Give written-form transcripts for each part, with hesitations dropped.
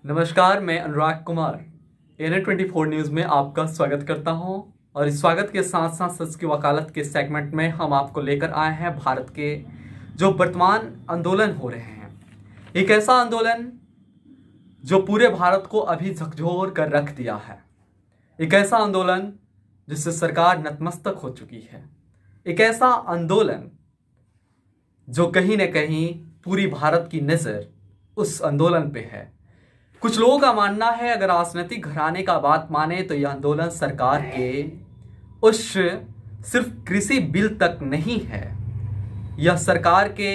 नमस्कार, मैं अनुराग Kumar ANN24 news में आपका स्वागत करता हूं। और इस स्वागत के साथ साथ सच की वकालत के सेगमेंट में हम आपको लेकर आए हैं भारत के जो वर्तमान आंदोलन हो रहे हैं। एक ऐसा आंदोलन जो पूरे भारत को अभी झकझोर कर रख दिया है। एक ऐसा आंदोलन जिससे सरकार नतमस्तक हो चुकी है। एक ऐसा आंदोलन जो कहीं न कहीं पूरी भारत की नज़र उस आंदोलन पे है। कुछ लोगों का मानना है, अगर राजनीतिक घराने का बात माने तो यह आंदोलन सरकार के उस सिर्फ कृषि बिल तक नहीं है। यह सरकार के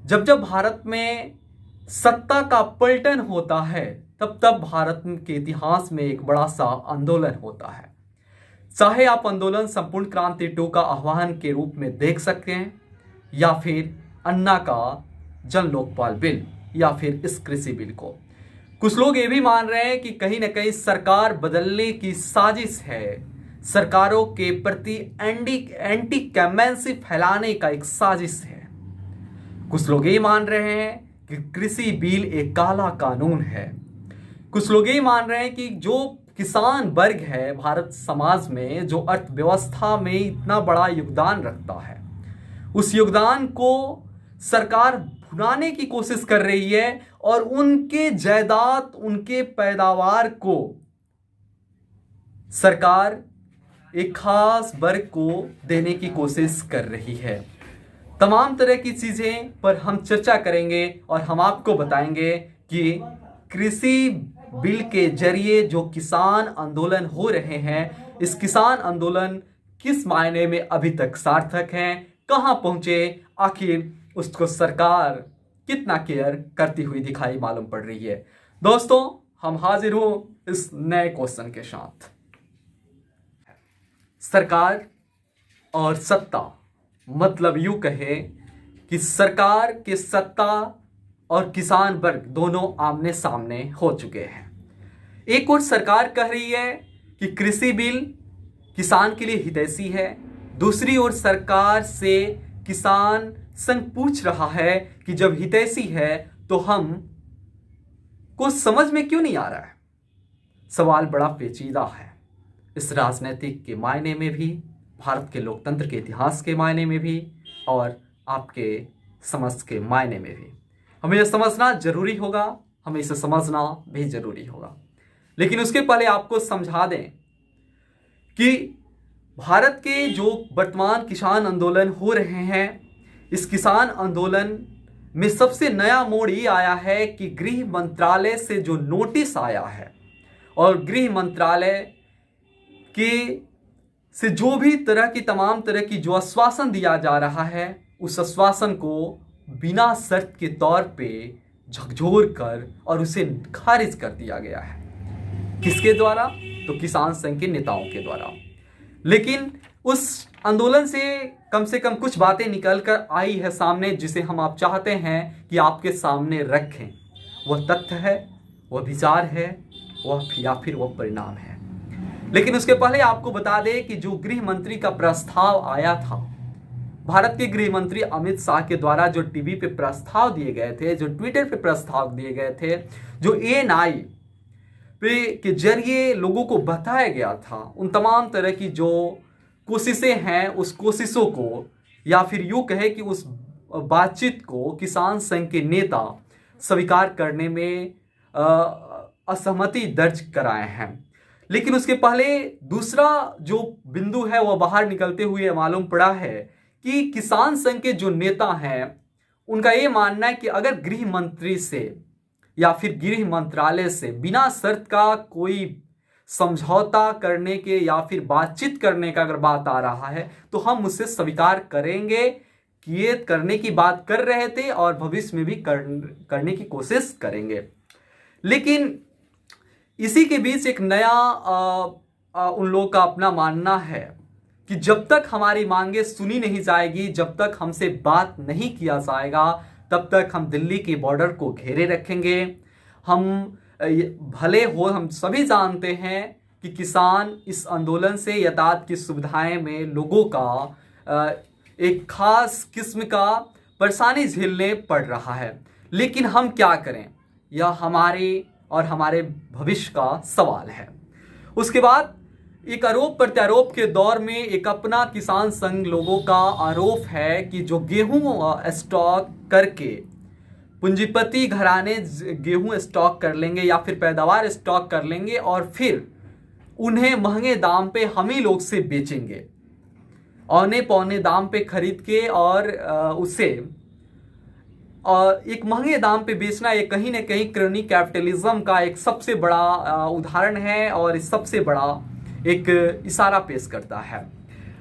जब जब भारत में सत्ता का पलटन होता है तब तब भारत के इतिहास में एक बड़ा सा आंदोलन होता है। चाहे आप आंदोलन संपूर्ण क्रांति 2 का आह्वान के रूप में देख सकते हैं, या फिर अन्ना का जन लोकपाल बिल, या फिर इस कृषि बिल को। कुछ लोग ये भी मान रहे हैं कि कहीं ना कहीं सरकार बदलने की साजिश है, सरकारों के प्रति एंटी कैमेंसी फैलाने का एक साजिश है। कुछ लोग ये मान रहे हैं कि कृषि बिल एक काला कानून है। कुछ लोग ये मान रहे हैं कि जो किसान वर्ग है भारत समाज में, जो अर्थव्यवस्था में इतना बड़ा योगदान रखता है, उस योगदान को सरकार भुनाने की कोशिश कर रही है और उनके जायदाद, उनके पैदावार को सरकार एक खास वर्ग को देने की कोशिश कर रही है। तमाम तरह की चीजें पर हम चर्चा करेंगे और हम आपको बताएंगे कि कृषि बिल के जरिए जो किसान आंदोलन हो रहे हैं, इस किसान आंदोलन किस मायने में अभी तक सार्थक है, कहां पहुंचे, आखिर उसको सरकार कितना केयर करती हुई दिखाई मालूम पड़ रही है। दोस्तों, हम हाजिर हो इस नए क्वेश्चन के साथ। सरकार और सत्ता, मतलब यूं कहे कि सरकार के सत्ता और किसान वर्ग दोनों आमने सामने हो चुके हैं। एक ओर सरकार कह रही है कि कृषि बिल किसान के लिए हितैषी है, दूसरी ओर सरकार से किसान संघ पूछ रहा है कि जब हितैषी है तो हम को समझ में क्यों नहीं आ रहा है। सवाल बड़ा पेचीदा है, इस राजनीतिक के मायने में भी, भारत के लोकतंत्र के इतिहास के मायने में भी, और आपके समझ के मायने में भी। हमें यह समझना जरूरी होगा, हमें इसे समझना भी जरूरी होगा। लेकिन उसके पहले आपको समझा दें कि भारत के जो वर्तमान किसान आंदोलन हो रहे हैं, इस किसान आंदोलन में सबसे नया मोड़ ये आया है कि गृह मंत्रालय से जो नोटिस आया है और गृह मंत्रालय के से जो भी तमाम तरह की जो आश्वासन दिया जा रहा है, उस आश्वासन को बिना शर्त के तौर पे झकझोर कर और उसे खारिज कर दिया गया है। किसके द्वारा? तो किसान संघ के नेताओं के द्वारा। लेकिन उस आंदोलन से कम कुछ बातें निकल कर आई है सामने, जिसे हम आप चाहते हैं कि आपके सामने रखें। वह तथ्य है, वह विचार है, वह या फिर वह परिणाम है। लेकिन उसके पहले आपको बता दें कि जो गृह मंत्री का प्रस्ताव आया था, भारत के गृह मंत्री अमित शाह के द्वारा जो टीवी पे प्रस्ताव दिए गए थे, जो ट्विटर पे प्रस्ताव दिए गए थे, जो ANI के जरिए लोगों को बताया गया था, उन तमाम तरह की जो कोशिशें हैं, उस कोशिशों को, या फिर यूं कहे कि उस बातचीत को किसान संघ के नेता स्वीकार करने में असहमति दर्ज कराए हैं। लेकिन उसके पहले दूसरा जो बिंदु है वह बाहर निकलते हुए मालूम पड़ा है कि किसान संघ के जो नेता हैं, उनका ये मानना है कि अगर गृह मंत्री से या फिर गृह मंत्रालय से बिना शर्त का कोई समझौता करने के या फिर बातचीत करने का अगर बात आ रहा है तो हम उसे स्वीकार करेंगे, किए करने की बात कर रहे थे और भविष्य में भी करने की कोशिश करेंगे। लेकिन इसी के बीच एक नया उन लोगों का अपना मानना है कि जब तक हमारी मांगे सुनी नहीं जाएगी, जब तक हमसे बात नहीं किया जाएगा, तब तक हम दिल्ली के बॉर्डर को घेरे रखेंगे। हम हम सभी जानते हैं कि किसान इस आंदोलन से यातायात की सुविधाएं में लोगों का एक खास किस्म का परेशानी झेलने पड़ रहा है। लेकिन हम क्या करें, यह हमारी और हमारे भविष्य का सवाल है। उसके बाद एक आरोप प्रत्यारोप के दौर में एक अपना किसान संघ लोगों का आरोप है कि जो गेहूं स्टॉक करके पूंजीपति घराने गेहूं स्टॉक कर लेंगे या फिर पैदावार स्टॉक कर लेंगे और फिर उन्हें महंगे दाम पे हम ही लोग से बेचेंगे, औने पौने दाम पे खरीद के और उसे एक महंगे दाम पे बेचना। ये कहीं ना कहीं क्रोनी कैपिटलिज्म का एक सबसे बड़ा उदाहरण है और सबसे बड़ा एक इशारा पेश करता है।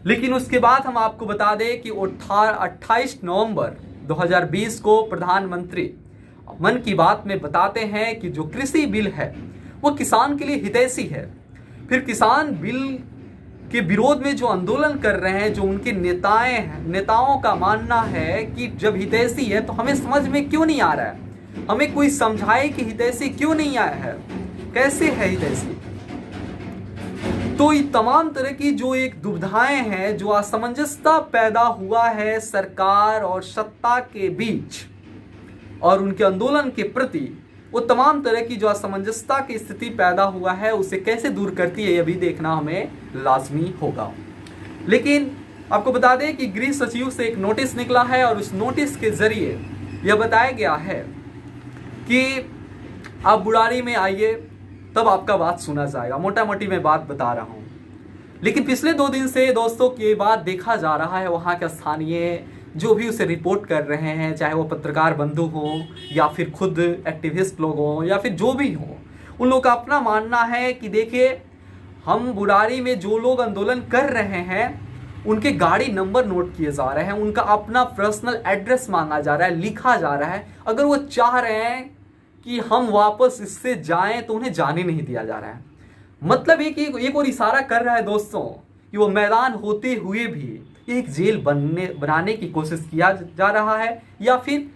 लेकिन उसके बाद हम आपको बता दें कि 28 नवंबर 2020 को प्रधानमंत्री मन की बात में बताते हैं कि जो कृषि बिल है वो किसान के लिए हितैषी है। फिर किसान बिल के विरोध में जो आंदोलन कर रहे हैं, जो उनके नेताओं का मानना है कि जब हितैषी है तो हमें समझ में क्यों नहीं आ रहा है, हमें कोई समझाए कि हितैषी क्यों नहीं आया है, कैसे है हितैषी। तो ये तमाम तरह की जो एक दुविधाएं हैं, जो असमंजसता पैदा हुआ है सरकार और सत्ता के बीच और उनके आंदोलन के प्रति, वो तमाम तरह की जो असमंजसता की स्थिति पैदा हुआ है उसे कैसे दूर करती है, यह भी देखना हमें लाजमी होगा। लेकिन आपको बता दें कि गृह सचिव से एक नोटिस निकला है और उस नोटिस के जरिए यह बताया गया है कि आप बुढ़ारी में आइए तब आपका बात सुना जाएगा। मोटा मोटी मैं बात बता रहा हूँ। लेकिन पिछले 2 दिन से दोस्तों ये बात देखा जा रहा है, वहाँ के स्थानीय जो भी उसे रिपोर्ट कर रहे हैं, चाहे वो पत्रकार बंधु हो या फिर खुद एक्टिविस्ट लोग हों या फिर जो भी हो, उन लोगों का अपना मानना है कि देखिए हम बुढ़ारी में जो लोग आंदोलन कर रहे हैं उनके गाड़ी नंबर नोट किए जा रहे हैं, उनका अपना पर्सनल एड्रेस मांगा जा रहा है, लिखा जा रहा है। अगर वो चाह रहे हैं कि हम वापस इससे जाएं तो उन्हें जाने नहीं दिया जा रहा है। मतलब एक और इशारा कर रहा है दोस्तों कि वो मैदान होते हुए भी एक जेल बनाने की कोशिश किया जा रहा है या फिर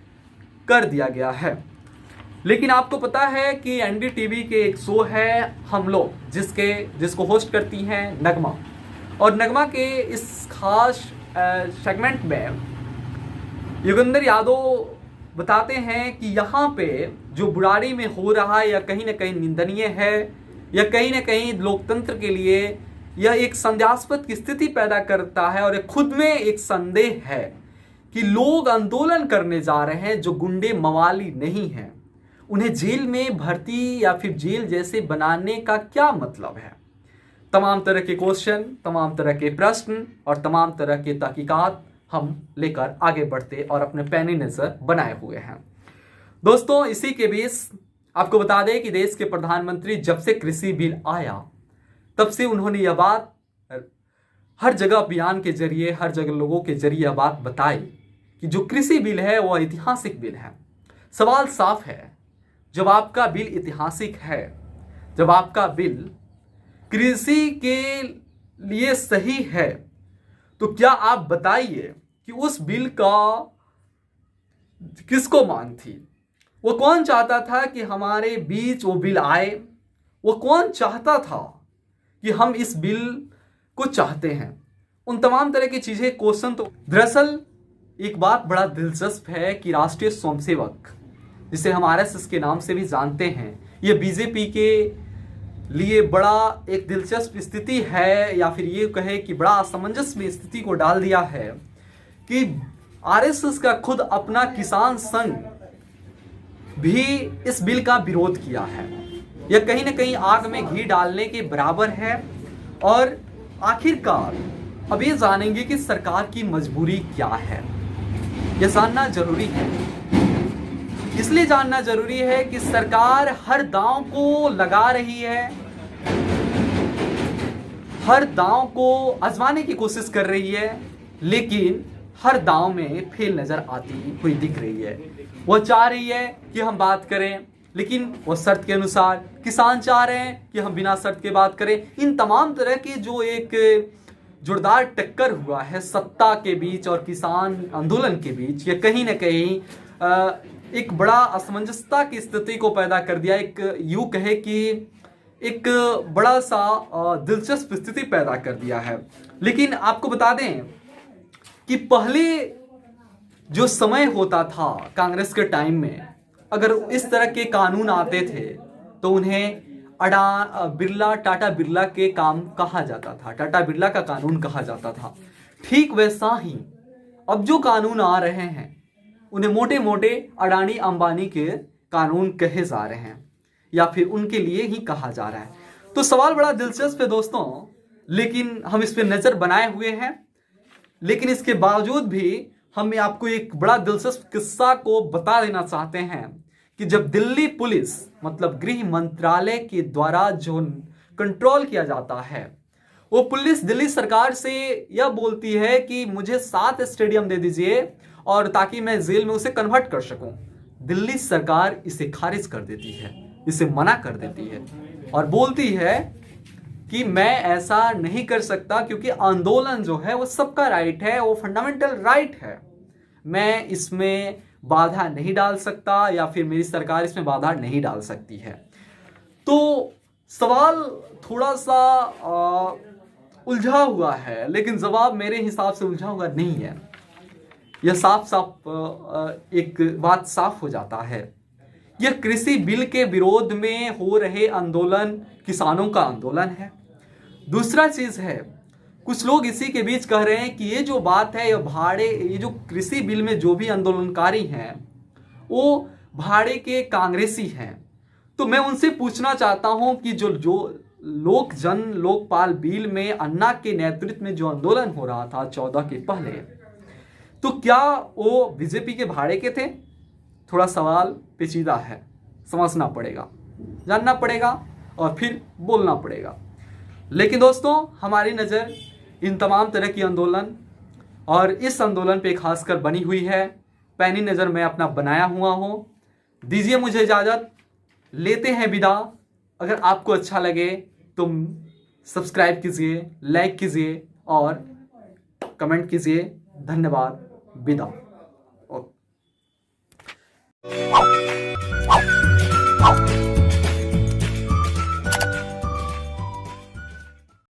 कर दिया गया है। लेकिन आपको पता है कि एनडीटीवी के एक शो है हम लोग, जिसको होस्ट करती हैं नगमा, और नगमा के इस खास सेगमेंट में योगेंद्र यादव बताते हैं कि यहाँ पे जो बुढ़ारी में हो रहा है या कहीं ना कहीं निंदनीय है, या कहीं ना कहीं लोकतंत्र के लिए यह एक संदेहास्पद की स्थिति पैदा करता है। और यह खुद में एक संदेह है कि लोग आंदोलन करने जा रहे हैं जो गुंडे मवाली नहीं हैं, उन्हें जेल में भर्ती या फिर जेल जैसे बनाने का क्या मतलब है। तमाम तरह के क्वेश्चन, तमाम तरह के प्रश्न और तमाम तरह के तहकीकात हम लेकर आगे बढ़ते और अपने पैनी नजर बनाए हुए हैं। दोस्तों इसी के बीच आपको बता दें कि देश के प्रधानमंत्री जब से कृषि बिल आया तब से उन्होंने यह बात हर जगह अभियान के जरिए, हर जगह लोगों के जरिए यह बात बताई कि जो कृषि बिल है वह ऐतिहासिक बिल है। सवाल साफ है, जब आपका बिल ऐतिहासिक है, जब आपका बिल कृषि के लिए सही है, तो क्या आप बताइए कि उस बिल का किसको मांग थी? वो कौन चाहता था कि हमारे बीच वो बिल आए? वो कौन चाहता था कि हम इस बिल को चाहते हैं? उन तमाम तरह की चीजें, क्वेश्चन। तो दरअसल एक बात बड़ा दिलचस्प है कि राष्ट्रीय स्वयंसेवक, जिसे हम आरएसएस के नाम से भी जानते हैं, ये बीजेपी के लिए बड़ा एक दिलचस्प स्थिति है, या फिर ये कहे कि बड़ा असमंजस में स्थिति को डाल दिया है कि आरएसएस का खुद अपना किसान संघ भी इस बिल का विरोध किया है। यह कहीं ना कहीं आग में घी डालने के बराबर है। और आखिरकार अब ये जानेंगे कि सरकार की मजबूरी क्या है। यह जानना जरूरी है। इसलिए जानना जरूरी है कि सरकार हर दांव को लगा रही है, हर दांव को आजमाने की कोशिश कर रही है, लेकिन हर दांव में फेल नजर आती हुई दिख रही है। वो चाह रही है कि हम बात करें, लेकिन वो शर्त के अनुसार। किसान चाह रहे हैं कि हम बिना शर्त के बात करें। इन तमाम तरह की जो एक जोरदार टक्कर हुआ है सत्ता के बीच और किसान आंदोलन के बीच, ये कहीं ना कहीं एक बड़ा असमंजसता की स्थिति को पैदा कर दिया। एक यूं कहे कि एक बड़ा सा दिलचस्प स्थिति पैदा कर दिया है। लेकिन आपको बता दें कि पहले जो समय होता था कांग्रेस के टाइम में, अगर इस तरह के कानून आते थे तो उन्हें बिरला टाटा बिरला के काम कहा जाता था, टाटा बिरला का कानून कहा जाता था। ठीक वैसा ही अब जो कानून आ रहे हैं उन्हें मोटे मोटे अडानी अंबानी के कानून कहे जा रहे हैं या फिर उनके लिए ही कहा जा रहा है। तो सवाल बड़ा दिलचस्प है दोस्तों, लेकिन हम इस पे नजर बनाए हुए हैं। लेकिन इसके बावजूद भी हम आपको एक बड़ा दिलचस्प किस्सा को बता देना चाहते हैं कि जब दिल्ली पुलिस मतलब गृह मंत्रालय के द्वारा जो कंट्रोल किया जाता है, वो पुलिस दिल्ली सरकार से यह बोलती है कि मुझे 7 स्टेडियम दे दीजिए और ताकि मैं जेल में उसे कन्वर्ट कर सकूं। दिल्ली सरकार इसे खारिज कर देती है, इसे मना कर देती है और बोलती है कि मैं ऐसा नहीं कर सकता क्योंकि आंदोलन जो है वो सबका राइट है, वो फंडामेंटल राइट है, मैं इसमें बाधा नहीं डाल सकता या फिर मेरी सरकार इसमें बाधा नहीं डाल सकती है। तो सवाल थोड़ा सा उलझा हुआ है, लेकिन जवाब मेरे हिसाब से उलझा हुआ नहीं है। यह साफ साफ एक बात साफ हो जाता है, यह कृषि बिल के विरोध में हो रहे आंदोलन किसानों का आंदोलन है। दूसरा चीज है, कुछ लोग इसी के बीच कह रहे हैं कि ये जो बात है ये जो कृषि बिल में जो भी आंदोलनकारी हैं वो भाड़े के कांग्रेसी हैं। तो मैं उनसे पूछना चाहता हूं कि जो लोक जन लोकपाल बिल में अन्ना के नेतृत्व में जो आंदोलन हो रहा था 14 के पहले, तो क्या वो बीजेपी के भाड़े के थे? थोड़ा सवाल पेचीदा है, समझना पड़ेगा, जानना पड़ेगा और फिर बोलना पड़ेगा। लेकिन दोस्तों हमारी नज़र इन तमाम तरह की आंदोलन और इस आंदोलन पे खासकर बनी हुई है। पैनी नज़र मैं अपना बनाया हुआ हूँ। दीजिए मुझे इजाज़त, लेते हैं विदा। अगर आपको अच्छा लगे तो सब्सक्राइब कीजिए, लाइक कीजिए और कमेंट कीजिए। धन्यवाद, विदा।